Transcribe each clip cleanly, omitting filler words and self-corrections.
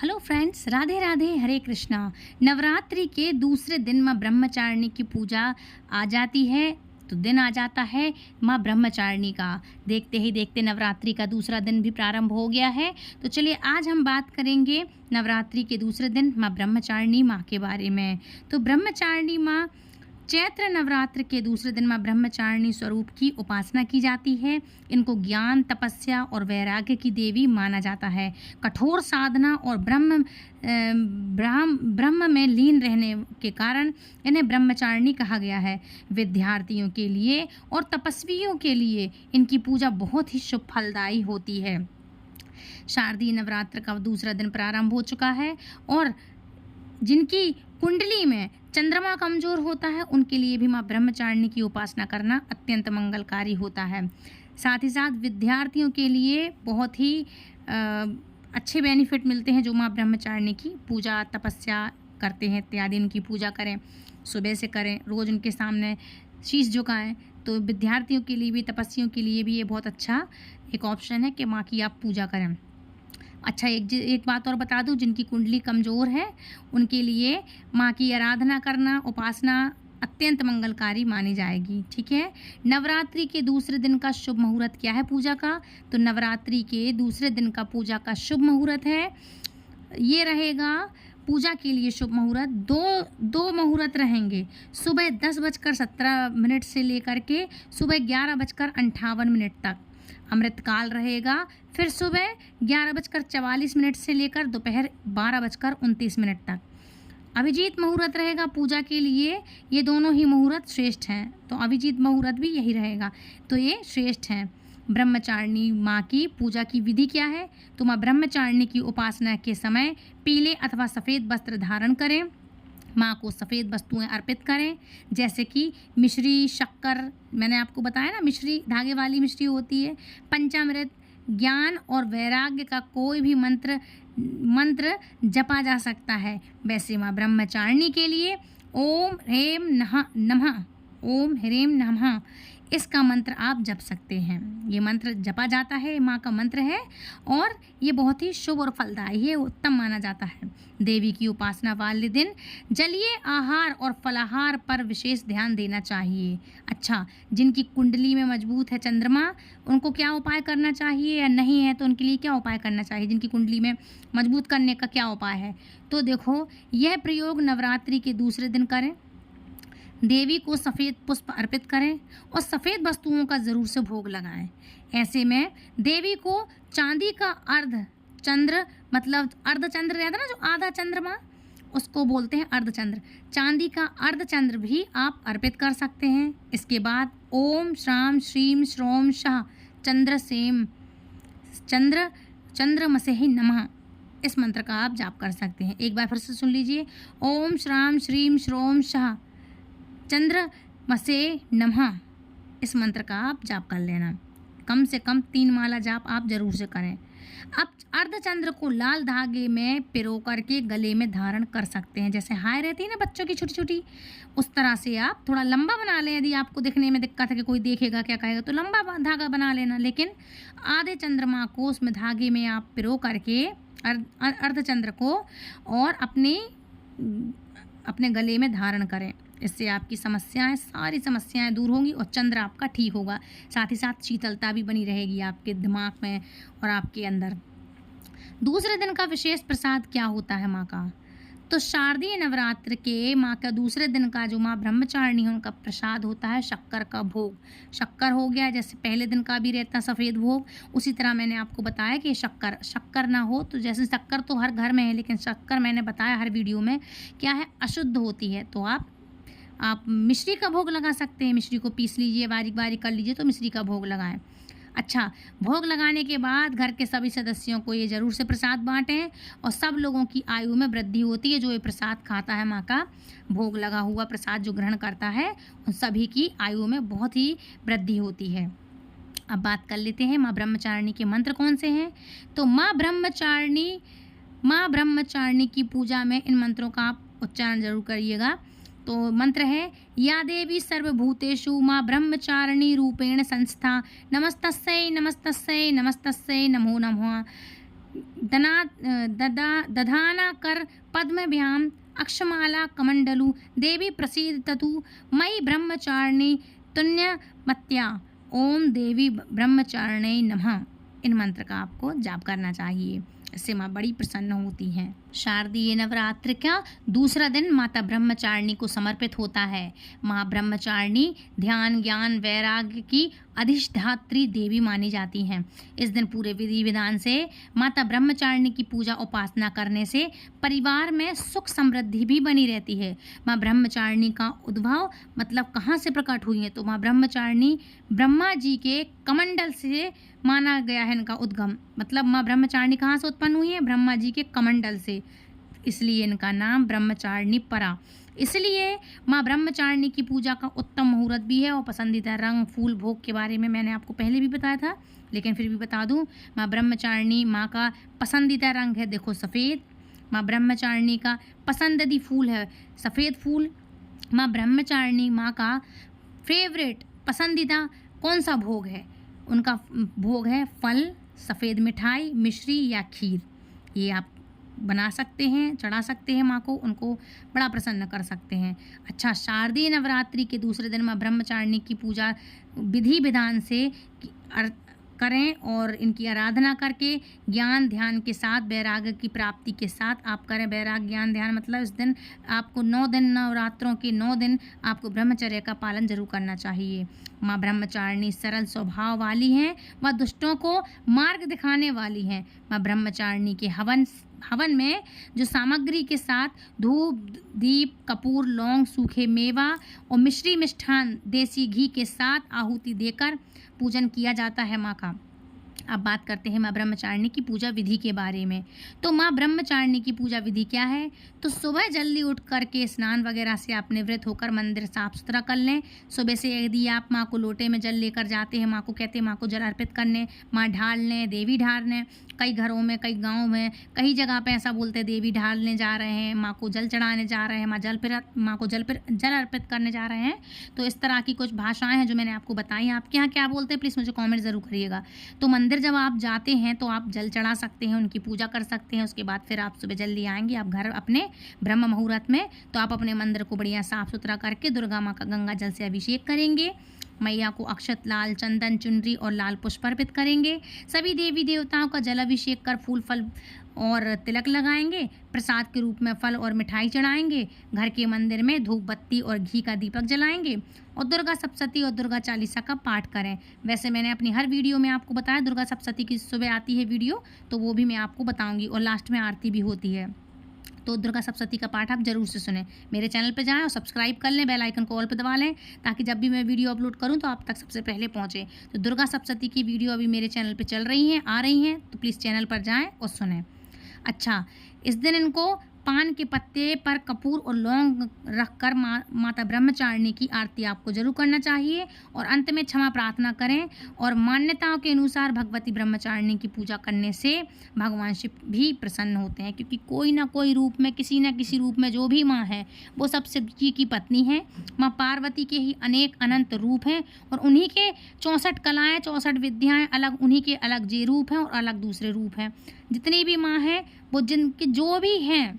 Hello friends, Radhe Radhe, हरे कृष्णा। नवरात्रि के दूसरे दिन माँ ब्रह्मचारिणी की पूजा आ जाती है, तो दिन आ जाता है माँ ब्रह्मचारिणी का। देखते ही देखते नवरात्रि का दूसरा दिन भी प्रारंभ हो गया है। तो चलिए आज हम बात करेंगे नवरात्रि के दूसरे दिन माँ ब्रह्मचारिणी माँ के बारे में। तो ब्रह्मचारिणी माँ चैत्र नवरात्र के दूसरे दिन माँ ब्रह्मचारिणी स्वरूप की उपासना की जाती है। इनको ज्ञान, तपस्या और वैराग्य की देवी माना जाता है। कठोर साधना और ब्रह्म में लीन रहने के कारण इन्हें ब्रह्मचारिणी कहा गया है। विद्यार्थियों के लिए और तपस्वियों के लिए इनकी पूजा बहुत ही शुभ फलदायी होती है। शारदीय नवरात्र का दूसरा दिन प्रारंभ हो चुका है और जिनकी कुंडली में चंद्रमा कमजोर होता है उनके लिए भी माँ ब्रह्मचारिणी की उपासना करना अत्यंत मंगलकारी होता है। साथ ही साथ विद्यार्थियों के लिए बहुत ही अच्छे बेनिफिट मिलते हैं जो माँ ब्रह्मचारिणी की पूजा, तपस्या करते हैं इत्यादि। उनकी पूजा करें, सुबह से करें, रोज़ उनके सामने शीश झुकाएं, तो विद्यार्थियों के लिए भी, तपस्वियों के लिए भी ये बहुत अच्छा एक ऑप्शन है कि माँ की आप पूजा करें। अच्छा, एक बात और बता दूं, जिनकी कुंडली कमज़ोर है उनके लिए माँ की आराधना करना, उपासना अत्यंत मंगलकारी मानी जाएगी। ठीक है। नवरात्रि के दूसरे दिन का शुभ मुहूर्त क्या है पूजा का? तो नवरात्रि के दूसरे दिन का पूजा का शुभ मुहूर्त है, ये रहेगा पूजा के लिए शुभ मुहूर्त दो मुहूर्त रहेंगे। सुबह 10:17 से लेकर के सुबह 11:58 तक अमृतकाल रहेगा। फिर सुबह 11:44 से लेकर दोपहर 12:29 तक अभिजीत मुहूर्त रहेगा पूजा के लिए। ये दोनों ही मुहूर्त श्रेष्ठ हैं, तो अभिजीत मुहूर्त भी यही रहेगा, तो ये श्रेष्ठ हैं। ब्रह्मचारिणी माँ की पूजा की विधि क्या है? तो माँ ब्रह्मचारिणी की उपासना के समय पीले अथवा सफ़ेद वस्त्र धारण करें। माँ को सफ़ेद वस्तुएं अर्पित करें, जैसे कि मिश्री, शक्कर, मैंने आपको बताया ना मिश्री, धागे वाली मिश्री होती है, पंचामृत, ज्ञान और वैराग्य का कोई भी मंत्र जपा जा सकता है। वैसे माँ ब्रह्मचारिणी के लिए ओम ह्रीं नमः, ओम ह्रीं नमः, इसका मंत्र आप जप सकते हैं। ये मंत्र जपा जाता है, माँ का मंत्र है और ये बहुत ही शुभ और फलदायी है, उत्तम माना जाता है। देवी की उपासना वाले दिन जलीय आहार और फलाहार पर विशेष ध्यान देना चाहिए। अच्छा, जिनकी कुंडली में मजबूत है चंद्रमा, उनको क्या उपाय करना चाहिए, या नहीं है तो उनके लिए क्या उपाय करना चाहिए? जिनकी कुंडली में मजबूत करने का क्या उपाय है? तो देखो, यह प्रयोग नवरात्रि के दूसरे दिन करें। देवी को सफ़ेद पुष्प अर्पित करें और सफ़ेद वस्तुओं का ज़रूर से भोग लगाएं। ऐसे में देवी को चांदी का अर्धचंद्र, मतलब अर्धचंद्र रहता ना, जो आधा चंद्रमा, उसको बोलते हैं अर्धचंद्र, चांदी का अर्धचंद्र भी आप अर्पित कर सकते हैं। इसके बाद ओम श्राम श्रीम श्रोम शाह चंद्रमसे ही नमः, इस मंत्र का आप जाप कर सकते हैं। एक बार फिर से सुन लीजिए, ओम श्राम श्रीम श्रोम शाह चंद्रमसे नमः, इस मंत्र का आप जाप कर लेना। कम से कम 3 माला जाप आप जरूर से करें। अब अर्धचंद्र को लाल धागे में पिरो करके गले में धारण कर सकते हैं। जैसे हाय रहती है ना बच्चों की छोटी छोटी, उस तरह से आप थोड़ा लंबा बना लें। यदि आपको दिखने में दिक्कत है कि कोई देखेगा क्या कहेगा, तो लंबा धागा बना लेना, लेकिन आधे चंद्रमा को उसमें धागे में आप पिरो करके अर्धचंद्र को और अपने गले में धारण करें। इससे आपकी सारी समस्याएं दूर होंगी और चंद्र आपका ठीक होगा। साथ ही साथ शीतलता भी बनी रहेगी आपके दिमाग में और आपके अंदर। दूसरे दिन का विशेष प्रसाद क्या होता है माँ का? तो शारदीय नवरात्र के माँ का दूसरे दिन का जो माँ ब्रह्मचारिणी है उनका प्रसाद होता है शक्कर का भोग। शक्कर हो गया, जैसे पहले दिन का भी रहता सफ़ेद भोग, उसी तरह मैंने आपको बताया कि शक्कर ना हो, तो जैसे शक्कर तो हर घर में है, लेकिन शक्कर मैंने बताया हर वीडियो में क्या है, अशुद्ध होती है। तो आप मिश्री का भोग लगा सकते हैं। मिश्री को पीस लीजिए, बारीक बारीक कर लीजिए, तो मिश्री का भोग लगाएं। अच्छा, भोग लगाने के बाद घर के सभी सदस्यों को ये ज़रूर से प्रसाद बांटें और सब लोगों की आयु में वृद्धि होती है। जो ये प्रसाद खाता है, माँ का भोग लगा हुआ प्रसाद जो ग्रहण करता है, उन सभी की आयु में बहुत ही वृद्धि होती है। अब बात कर लेते हैं माँ ब्रह्मचारिणी के मंत्र कौन से हैं। तो माँ ब्रह्मचारिणी की पूजा में इन मंत्रों का आप उच्चारण जरूर करिएगा। तो मंत्र है, या देवी सर्वभूतेषु माँ ब्रह्मचारिणी रूपेण संस्था, नमस्तस्यै नमस्तस्यै नमस्तस्यै नमो नमः, दधाना कर पद्मभ्याम अक्षमाला कमंडलु देवी प्रसीद ततु मयि ब्रह्मचारिणी तुण्यमत्या ओम देवी ब्रह्मचारिणी नमः। इन मंत्र का आपको जाप करना चाहिए, इससे माँ बड़ी प्रसन्न होती हैं। शारदीय नवरात्र का दूसरा दिन माता ब्रह्मचारिणी को समर्पित होता है। माँ ब्रह्मचारिणी ध्यान, ज्ञान, वैराग्य की अधिष्ठात्री देवी मानी जाती हैं। इस दिन पूरे विधि विधान से माता ब्रह्मचारिणी की पूजा उपासना करने से परिवार में सुख समृद्धि भी बनी रहती है। माँ ब्रह्मचारिणी का उद्भव मतलब कहाँ से प्रकट हुई है, तो माँ ब्रह्मचारिणी ब्रह्मा जी के कमंडल से माना गया है इनका उद्गम। मतलब माँ ब्रह्मचारिणी कहाँ से उत्पन्न हुई है, ब्रह्मा जी के कमंडल से, इसलिए इनका नाम ब्रह्मचारिणी पड़ा। इसलिए माँ ब्रह्मचारिणी की पूजा का उत्तम मुहूर्त भी है। और पसंदीदा रंग, फूल, भोग के बारे में मैंने आपको पहले भी बताया था, लेकिन फिर भी बता दूं, माँ ब्रह्मचारिणी माँ का पसंदीदा रंग है देखो सफ़ेद। माँ ब्रह्मचारिणी का पसंदीदा फूल है सफ़ेद फूल। माँ ब्रह्मचारिणी माँ का फेवरेट पसंदीदा कौन सा भोग है, उनका भोग है फल, सफ़ेद मिठाई, मिश्री या खीर। ये आप बना सकते हैं, चढ़ा सकते हैं माँ को, उनको बड़ा प्रसन्न कर सकते हैं। अच्छा, शारदीय नवरात्रि के दूसरे दिन माँ ब्रह्मचारिणी की पूजा विधि विधान से करें और इनकी आराधना करके ज्ञान ध्यान के साथ, वैराग्य की प्राप्ति के साथ आप करें। वैराग्य, ज्ञान, ध्यान मतलब इस दिन आपको 9 दिन, नवरात्रों के 9 दिन आपको ब्रह्मचर्य का पालन जरूर करना चाहिए। माँ ब्रह्मचारिणी सरल स्वभाव वाली हैं, वह दुष्टों को मार्ग दिखाने वाली हैं। माँ ब्रह्मचारिणी के हवन में जो सामग्री के साथ धूप, दीप, कपूर, लौंग, सूखे मेवा और मिश्री मिष्ठान देसी घी के साथ आहुति देकर पूजन किया जाता है माँ का। अब बात करते हैं माँ ब्रह्मचारिणी की पूजा विधि के बारे में। तो माँ ब्रह्मचारिणी की पूजा विधि क्या है, तो सुबह जल्दी उठ करके स्नान वगैरह से आप निवृत्त होकर मंदिर साफ सुथरा कर लें। सुबह से यदि आप माँ को लोटे में जल लेकर जाते हैं, माँ को कहते हैं माँ को जल अर्पित करने, माँ ढाल लें, देवी ढाल लें। कई घरों में, कई गाँव में, कई जगह पे ऐसा बोलते हैं देवी ढालने जा रहे हैं, माँ को जल चढ़ाने जा रहे हैं, माँ को जल अर्पित करने जा रहे हैं। तो इस तरह की कुछ भाषाएं हैं जो मैंने आपको बताई। आपके यहाँ क्या बोलते हैं प्लीज़ मुझे कॉमेंट ज़रूर करिएगा। तो मंदिर जब आप जाते हैं तो आप जल चढ़ा सकते हैं, उनकी पूजा कर सकते हैं। उसके बाद फिर आप सुबह जल्दी आएंगे आप घर अपने ब्रह्म मुहूर्त में, तो आप अपने मंदिर को बढ़िया साफ सुथरा करके दुर्गा माँ का गंगा जल से अभिषेक करेंगे। मैया को अक्षत, लाल चंदन, चुनरी और लाल पुष्प अर्पित करेंगे। सभी देवी देवताओं का जल अभिषेक कर फूल, फल और तिलक लगाएंगे। प्रसाद के रूप में फल और मिठाई चढ़ाएंगे। घर के मंदिर में धूप बत्ती और घी का दीपक जलाएंगे और दुर्गा सप्तशती और दुर्गा चालीसा का पाठ करें। वैसे मैंने अपनी हर वीडियो में आपको बताया, दुर्गा सप्तशती की सुबह आती है वीडियो, तो वो भी मैं आपको बताऊंगी, और लास्ट में आरती भी होती है। तो दुर्गा सप्तशती का पाठ आप जरूर से सुनें। मेरे चैनल पे जाएं और सब्सक्राइब कर लें, बेल आइकन को ऑल पे दबा लें, ताकि जब भी मैं वीडियो अपलोड करूं तो आप तक सबसे पहले पहुंचे। तो दुर्गा सप्तशती की वीडियो अभी मेरे चैनल पे चल रही हैं, आ रही हैं, तो प्लीज़ चैनल पर जाएं और सुनें। अच्छा, इस दिन इनको पान के पत्ते पर कपूर और लौंग रखकर माता ब्रह्मचारिणी की आरती आपको जरूर करना चाहिए और अंत में क्षमा प्रार्थना करें। और मान्यताओं के अनुसार भगवती ब्रह्मचारिणी की पूजा करने से भगवान शिव भी प्रसन्न होते हैं, क्योंकि कोई ना कोई रूप में, किसी न किसी रूप में जो भी माँ है वो सब शिव जी की पत्नी है। माँ पार्वती के ही अनेक अनंत रूप हैं और उन्हीं के 64 कलाएँ, 64 विद्याएँ अलग, उन्हीं के अलग जे रूप हैं और अलग दूसरे रूप हैं। जितनी भी माँ हैं वो जिनके जो भी हैं,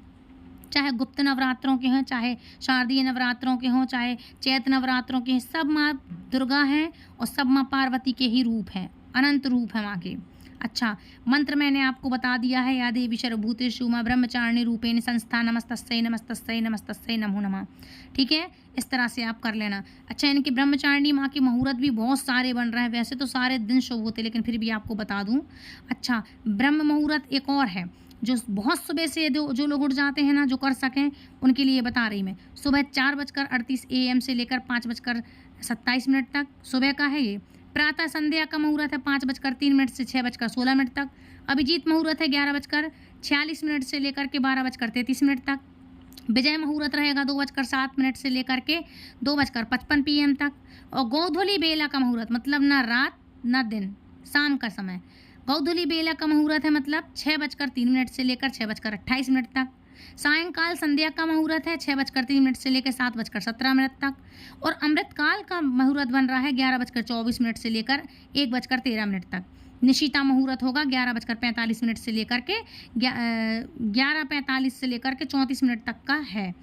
चाहे गुप्त नवरात्रों के हों, चाहे शारदीय नवरात्रों के हों, चाहे चैत्र नवरात्रों के हैं, सब माँ दुर्गा हैं और सब माँ पार्वती के ही रूप हैं, अनंत रूप हैं माँ के। अच्छा, मंत्र मैंने आपको बता दिया है, या देवी सर्वभूतेषु माँ ब्रह्मचारिणी रूपेण संस्था नमस्तस्यै नमस्तस्यै नमस्तस्यै नमो नमः। ठीक है, इस तरह से आप कर लेना। अच्छा, इनकी ब्रह्मचारिणी माँ के मुहूर्त भी बहुत सारे बन रहे हैं, वैसे तो सारे दिन शुभ होते, लेकिन फिर भी आपको बता दूँ। अच्छा, ब्रह्म मुहूर्त एक और है जो बहुत सुबह से जो लोग उठ जाते हैं ना, जो कर सकें उनके लिए बता रही मैं। सुबह 4:38 AM से लेकर 5:27 तक सुबह का है ये। प्रातः संध्या का मुहूर्त है 5:03 से 6:16 तक। अभिजीत मुहूर्त है 11:46 से लेकर के 12:33 तक। विजय मुहूर्त रहेगा 2:07 से लेकर के 2:55 PM तक। और गोधूली बेला का मुहूर्त मतलब ना रात ना दिन, शाम का समय। गोधूली बेला का मुहूर्त है मतलब 6:03 से लेकर 6:28 तक। सायंकाल संध्या का मुहूर्त है 6:03 से लेकर 7:17 तक। और अमृतकाल का मुहूर्त बन रहा है 11:24 से लेकर 1:13 तक। निशिता मुहूर्त होगा 11:45 से लेकर के 11:45 से लेकर के 34 मिनट तक का है।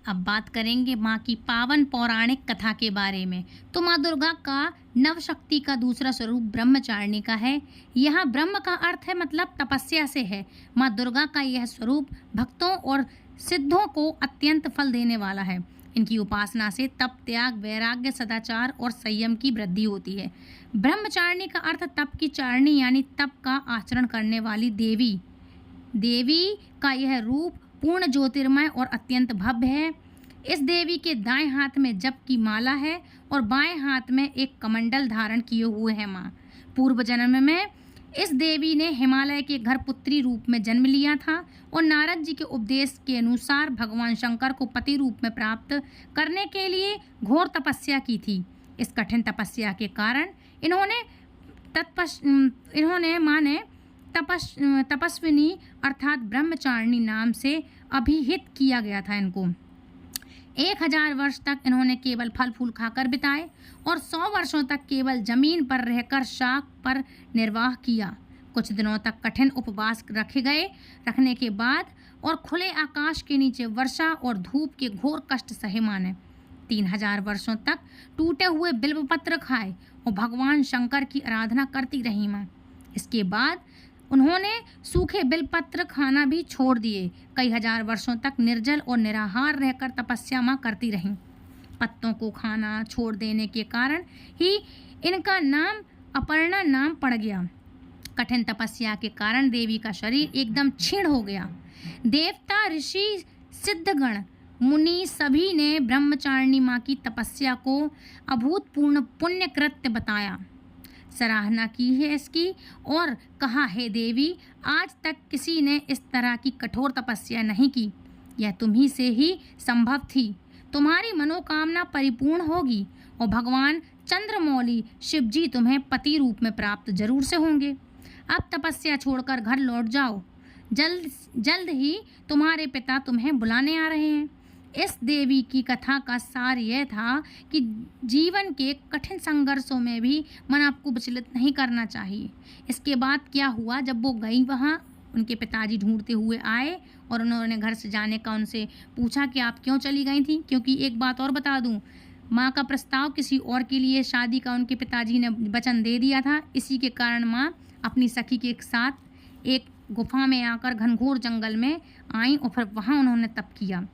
अब बात करेंगे माँ की पावन पौराणिक कथा के बारे में। तो माँ दुर्गा का नवशक्ति का दूसरा स्वरूप ब्रह्मचारिणी का है। यहाँ ब्रह्म का अर्थ है मतलब तपस्या से है। माँ दुर्गा का यह स्वरूप भक्तों और सिद्धों को अत्यंत फल देने वाला है। इनकी उपासना से तप, त्याग, वैराग्य, सदाचार और संयम की वृद्धि होती है। ब्रह्मचारिणी का अर्थ तप की चारिणी यानी तप का आचरण करने वाली देवी। देवी का यह रूप पूर्ण ज्योतिर्मय और अत्यंत भव्य है। इस देवी के दाएं हाथ में जप की माला है और बाएं हाथ में एक कमंडल धारण किए हुए है माँ। पूर्व जन्म में इस देवी ने हिमालय के घर पुत्री रूप में जन्म लिया था और नारद जी के उपदेश के अनुसार भगवान शंकर को पति रूप में प्राप्त करने के लिए घोर तपस्या की थी। इस कठिन तपस्या के कारण इन्होंने माँ ने तपस्विनी अर्थात ब्रह्मचारिणी नाम से अभिहित किया गया था। इनको 1000 वर्ष तक इन्होंने केवल फल फूल खाकर बिताए और 100 वर्षों तक केवल जमीन पर रहकर शाक पर निर्वाह किया। कुछ दिनों तक कठिन उपवास रखने के बाद और खुले आकाश के नीचे वर्षा और धूप के घोर कष्ट सहे माने 3000 वर्षों तक टूटे हुए बिल्वपत्र खाए और भगवान शंकर की आराधना करती रही माँ। इसके बाद उन्होंने सूखे बिलपत्र खाना भी छोड़ दिए। कई हजार वर्षों तक निर्जल और निराहार रहकर तपस्या माँ करती रहीं। पत्तों को खाना छोड़ देने के कारण ही इनका नाम अपर्णा नाम पड़ गया। कठिन तपस्या के कारण देवी का शरीर एकदम क्षीण हो गया। देवता, ऋषि, सिद्धगण, मुनि सभी ने ब्रह्मचारिणी माँ की तपस्या को अभूतपूर्ण पुण्य कृत्य बताया, सराहना की है इसकी और कहा, हे देवी, आज तक किसी ने इस तरह की कठोर तपस्या नहीं की। यह तुम्ही से ही संभव थी। तुम्हारी मनोकामना परिपूर्ण होगी और भगवान चंद्रमौली शिव जी तुम्हें पति रूप में प्राप्त जरूर से होंगे। अब तपस्या छोड़कर घर लौट जाओ। जल्द ही तुम्हारे पिता तुम्हें बुलाने आ रहे हैं। इस देवी की कथा का सार यह था कि जीवन के कठिन संघर्षों में भी मन आपको विचलित नहीं करना चाहिए। इसके बाद क्या हुआ, जब वो गई वहाँ, उनके पिताजी ढूंढते हुए आए और उन्होंने घर से जाने का उनसे पूछा कि आप क्यों चली गई थी। क्योंकि एक बात और बता दूं, माँ का प्रस्ताव किसी और के लिए शादी का उनके पिताजी ने वचन दे दिया था। इसी के कारण माँ अपनी सखी के साथ एक गुफा में आकर घनघोर जंगल में आई और फिर वहाँ उन्होंने तप किया।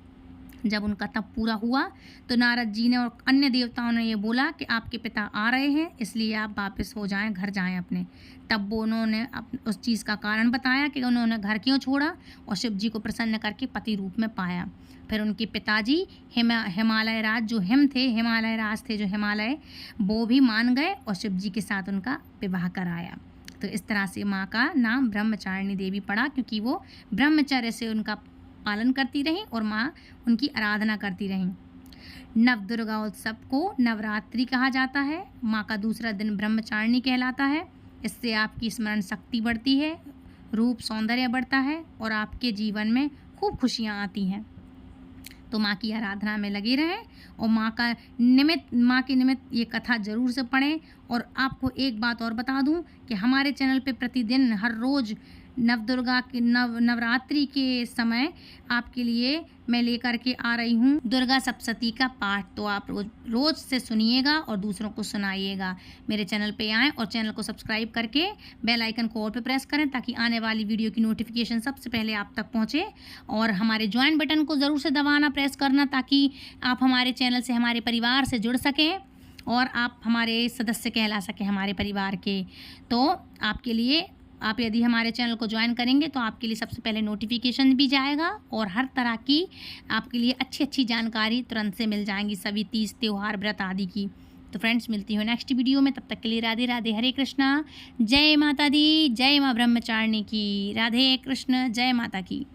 जब उनका तप पूरा हुआ तो नारद जी ने और अन्य देवताओं ने ये बोला कि आपके पिता आ रहे हैं, इसलिए आप वापस हो जाएं, घर जाएं अपने। तब वो उन्होंने उस चीज़ का कारण बताया कि उन्होंने घर क्यों छोड़ा और शिव जी को प्रसन्न करके पति रूप में पाया। फिर उनके पिताजी हिमालय राज जो हिमालय राज थे जो हिमालय, वो भी मान गए और शिव जी के साथ उनका विवाह कराया। तो इस तरह से माँ का नाम ब्रह्मचारिणी देवी पड़ा, क्योंकि वो ब्रह्मचर्य से उनका पालन करती रहीं और माँ उनकी आराधना करती रहीं। नव दुर्गा उत्सव को नवरात्रि कहा जाता है। माँ का दूसरा दिन ब्रह्मचारिणी कहलाता है। इससे आपकी स्मरण शक्ति बढ़ती है, रूप सौंदर्य बढ़ता है और आपके जीवन में खूब खुशियाँ आती हैं। तो माँ की आराधना में लगे रहें और माँ के निमित्त ये कथा ज़रूर से पढ़ें। और आपको एक बात और बता दूं कि हमारे चैनल पे प्रतिदिन हर रोज़ नवदुर्गा के नवरात्रि के समय आपके लिए मैं लेकर के आ रही हूँ दुर्गा सप्तशती का पाठ। तो आप रोज़ से सुनिएगा और दूसरों को सुनाइएगा। मेरे चैनल पे आएँ और चैनल को सब्सक्राइब करके बेल आइकन को ऑल पे प्रेस करें, ताकि आने वाली वीडियो की नोटिफिकेशन सबसे पहले आप तक पहुँचे। और हमारे ज्वाइन बटन को ज़रूर से दबाना, प्रेस करना, ताकि आप हमारे चैनल से, हमारे परिवार से जुड़ सकें और आप हमारे सदस्य कहला सकें हमारे परिवार के। तो आपके लिए, आप यदि हमारे चैनल को ज्वाइन करेंगे तो आपके लिए सबसे पहले नोटिफिकेशन भी जाएगा और हर तरह की आपके लिए अच्छी अच्छी जानकारी तुरंत से मिल जाएंगी, सभी तीज, त्योहार, व्रत आदि की। तो फ्रेंड्स, मिलती हूँ नेक्स्ट वीडियो में। तब तक के लिए राधे राधे, हरे कृष्णा, जय माता दी, जय माँ ब्रह्मचारिणी की, राधे कृष्ण, जय माता की।